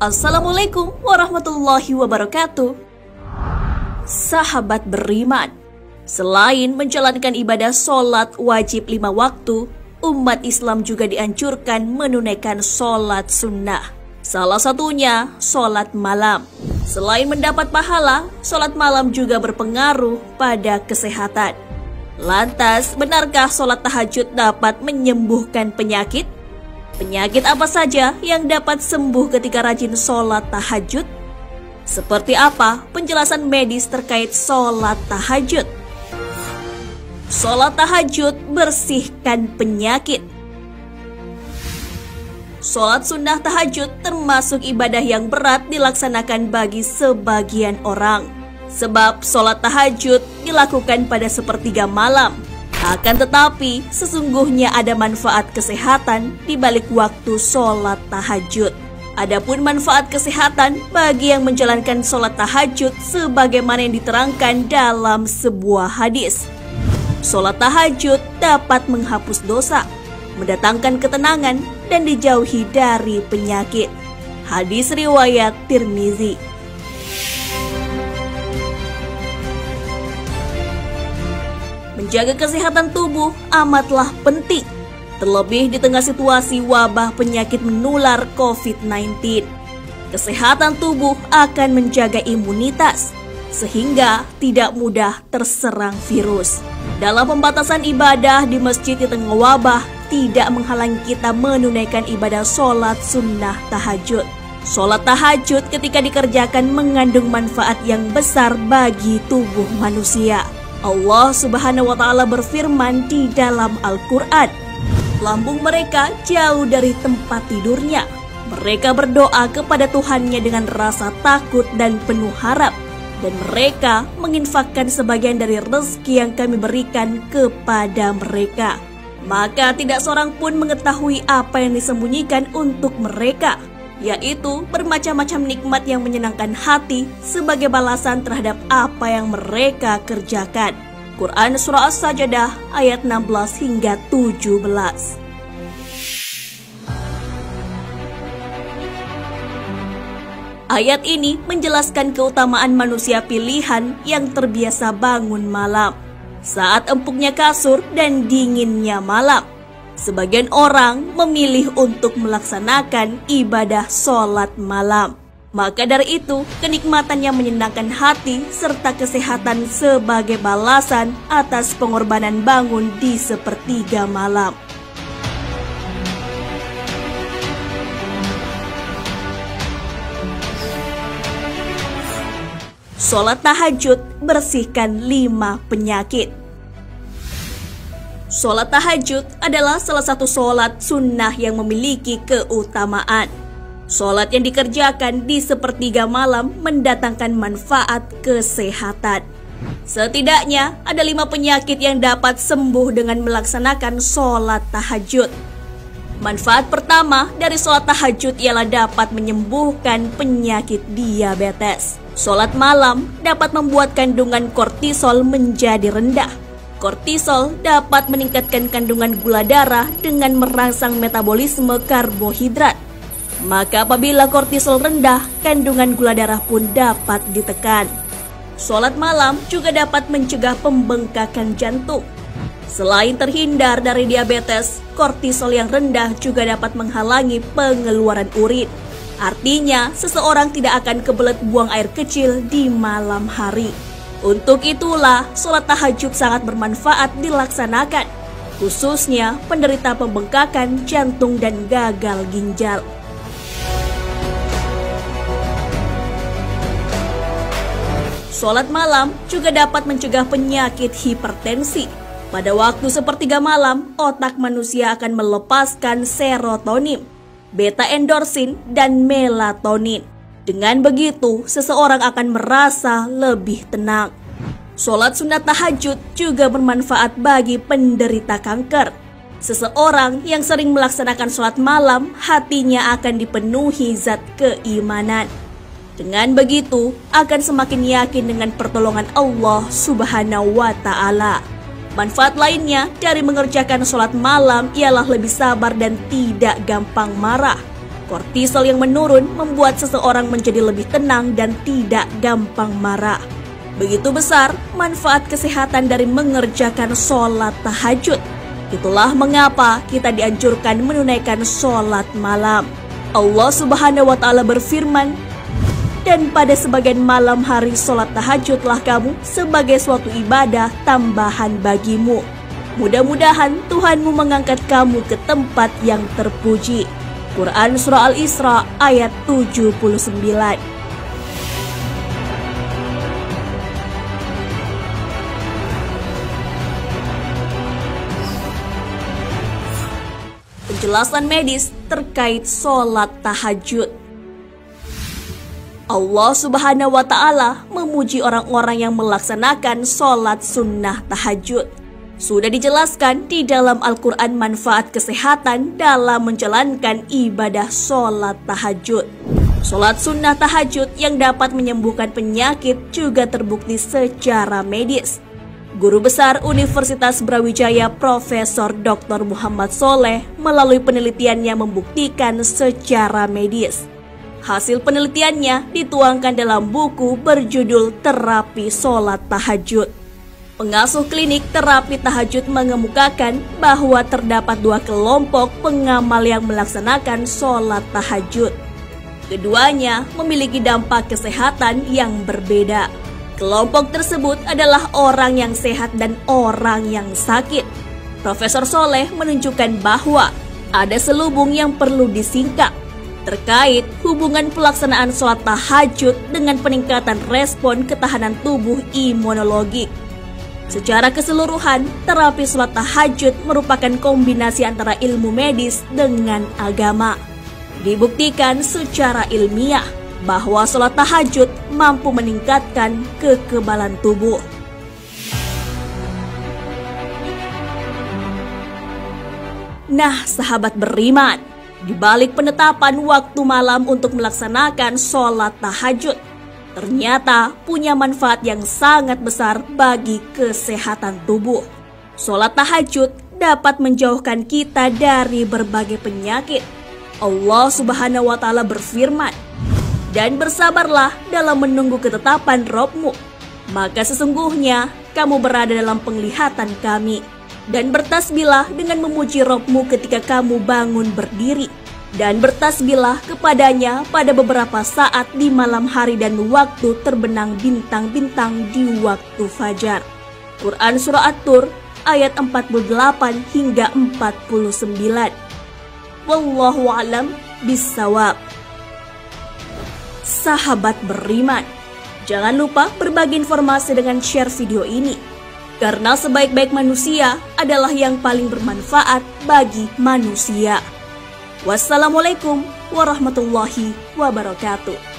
Assalamualaikum warahmatullahi wabarakatuh. Sahabat beriman, selain menjalankan ibadah sholat wajib 5 waktu, umat Islam juga dianjurkan menunaikan sholat sunnah. Salah satunya sholat malam. Selain mendapat pahala, sholat malam juga berpengaruh pada kesehatan. Lantas, benarkah sholat tahajud dapat menyembuhkan penyakit? Penyakit apa saja yang dapat sembuh ketika rajin sholat tahajud? Seperti apa penjelasan medis terkait sholat tahajud? Sholat tahajud bersihkan penyakit. Sholat sunnah tahajud termasuk ibadah yang berat dilaksanakan bagi sebagian orang. Sebab sholat tahajud dilakukan pada sepertiga malam. Akan tetapi, sesungguhnya ada manfaat kesehatan di balik waktu sholat tahajud. Adapun manfaat kesehatan bagi yang menjalankan sholat tahajud sebagaimana yang diterangkan dalam sebuah hadis. Sholat tahajud dapat menghapus dosa, mendatangkan ketenangan, dan dijauhi dari penyakit. Hadis riwayat Tirmizi. Menjaga kesehatan tubuh amatlah penting, terlebih di tengah situasi wabah penyakit menular COVID-19. Kesehatan tubuh akan menjaga imunitas, sehingga tidak mudah terserang virus. Dalam pembatasan ibadah di masjid di tengah wabah, tidak menghalangi kita menunaikan ibadah sholat sunnah tahajud. Sholat tahajud ketika dikerjakan mengandung manfaat yang besar bagi tubuh manusia. Allah Subhanahu wa Ta'ala berfirman di dalam Al-Quran, lambung mereka jauh dari tempat tidurnya. Mereka berdoa kepada Tuhannya dengan rasa takut dan penuh harap, dan mereka menginfakkan sebagian dari rezeki yang kami berikan kepada mereka. Maka tidak seorang pun mengetahui apa yang disembunyikan untuk mereka, yaitu bermacam-macam nikmat yang menyenangkan hati sebagai balasan terhadap apa yang mereka kerjakan. Quran Surah As-Sajdah ayat 16 hingga 17. Ayat ini menjelaskan keutamaan manusia pilihan yang terbiasa bangun malam saat empuknya kasur dan dinginnya malam. Sebagian orang memilih untuk melaksanakan ibadah sholat malam. Maka dari itu, kenikmatan yang menyenangkan hati serta kesehatan sebagai balasan atas pengorbanan bangun di sepertiga malam. Sholat tahajud bersihkan 5 penyakit. Sholat tahajud adalah salah satu sholat sunnah yang memiliki keutamaan. Sholat yang dikerjakan di sepertiga malam mendatangkan manfaat kesehatan. Setidaknya ada 5 penyakit yang dapat sembuh dengan melaksanakan sholat tahajud. Manfaat pertama dari sholat tahajud ialah dapat menyembuhkan penyakit diabetes. Sholat malam dapat membuat kandungan kortisol menjadi rendah. Kortisol dapat meningkatkan kandungan gula darah dengan merangsang metabolisme karbohidrat. Maka apabila kortisol rendah, kandungan gula darah pun dapat ditekan. Sholat malam juga dapat mencegah pembengkakan jantung. Selain terhindar dari diabetes, kortisol yang rendah juga dapat menghalangi pengeluaran urin. Artinya, seseorang tidak akan kebelet buang air kecil di malam hari. Untuk itulah, sholat tahajud sangat bermanfaat dilaksanakan, khususnya penderita pembengkakan jantung dan gagal ginjal. Sholat malam juga dapat mencegah penyakit hipertensi. Pada waktu sepertiga malam, otak manusia akan melepaskan serotonin, beta-endorsin, dan melatonin. Dengan begitu, seseorang akan merasa lebih tenang. Sholat sunat tahajud juga bermanfaat bagi penderita kanker. Seseorang yang sering melaksanakan sholat malam, hatinya akan dipenuhi zat keimanan. Dengan begitu, akan semakin yakin dengan pertolongan Allah Subhanahu wa Ta'ala. Manfaat lainnya dari mengerjakan sholat malam ialah lebih sabar dan tidak gampang marah. Kortisol yang menurun membuat seseorang menjadi lebih tenang dan tidak gampang marah. Begitu besar manfaat kesehatan dari mengerjakan sholat tahajud. Itulah mengapa kita dianjurkan menunaikan sholat malam. Allah Subhanahu wa Ta'ala berfirman, "Dan pada sebagian malam hari sholat tahajudlah kamu sebagai suatu ibadah tambahan bagimu. Mudah-mudahan Tuhanmu mengangkat kamu ke tempat yang terpuji." Quran Surah Al-Isra ayat 79. Penjelasan medis terkait sholat tahajud. Allah Subhanahu wa Ta'ala memuji orang-orang yang melaksanakan sholat sunnah tahajud. Sudah dijelaskan di dalam Al-Quran manfaat kesehatan dalam menjalankan ibadah sholat tahajud. Sholat sunnah tahajud yang dapat menyembuhkan penyakit juga terbukti secara medis. Guru Besar Universitas Brawijaya Profesor Dr. Muhammad Soleh melalui penelitiannya membuktikan secara medis. Hasil penelitiannya dituangkan dalam buku berjudul Terapi Sholat Tahajud. Pengasuh klinik terapi tahajud mengemukakan bahwa terdapat dua kelompok pengamal yang melaksanakan sholat tahajud. Keduanya memiliki dampak kesehatan yang berbeda. Kelompok tersebut adalah orang yang sehat dan orang yang sakit. Profesor Soleh menunjukkan bahwa ada selubung yang perlu disingkap terkait hubungan pelaksanaan sholat tahajud dengan peningkatan respon ketahanan tubuh imunologik. Secara keseluruhan, terapi sholat tahajud merupakan kombinasi antara ilmu medis dengan agama. Dibuktikan secara ilmiah bahwa sholat tahajud mampu meningkatkan kekebalan tubuh. Nah, sahabat beriman, di balik penetapan waktu malam untuk melaksanakan sholat tahajud, ternyata punya manfaat yang sangat besar bagi kesehatan tubuh. Sholat tahajud dapat menjauhkan kita dari berbagai penyakit. Allah Subhanahu wa Ta'ala berfirman, "Dan bersabarlah dalam menunggu ketetapan Rabb-Mu, maka sesungguhnya kamu berada dalam penglihatan kami. Dan bertasbihlah dengan memuji Rabb-Mu ketika kamu bangun berdiri. Dan bertasbihlah kepadanya pada beberapa saat di malam hari dan waktu terbenam bintang-bintang di waktu fajar." Quran Surah At-Tur ayat 48 hingga 49. Wallahu a'lam bissawab. Sahabat beriman, jangan lupa berbagi informasi dengan share video ini, karena sebaik-baik manusia adalah yang paling bermanfaat bagi manusia. Wassalamualaikum warahmatullahi wabarakatuh.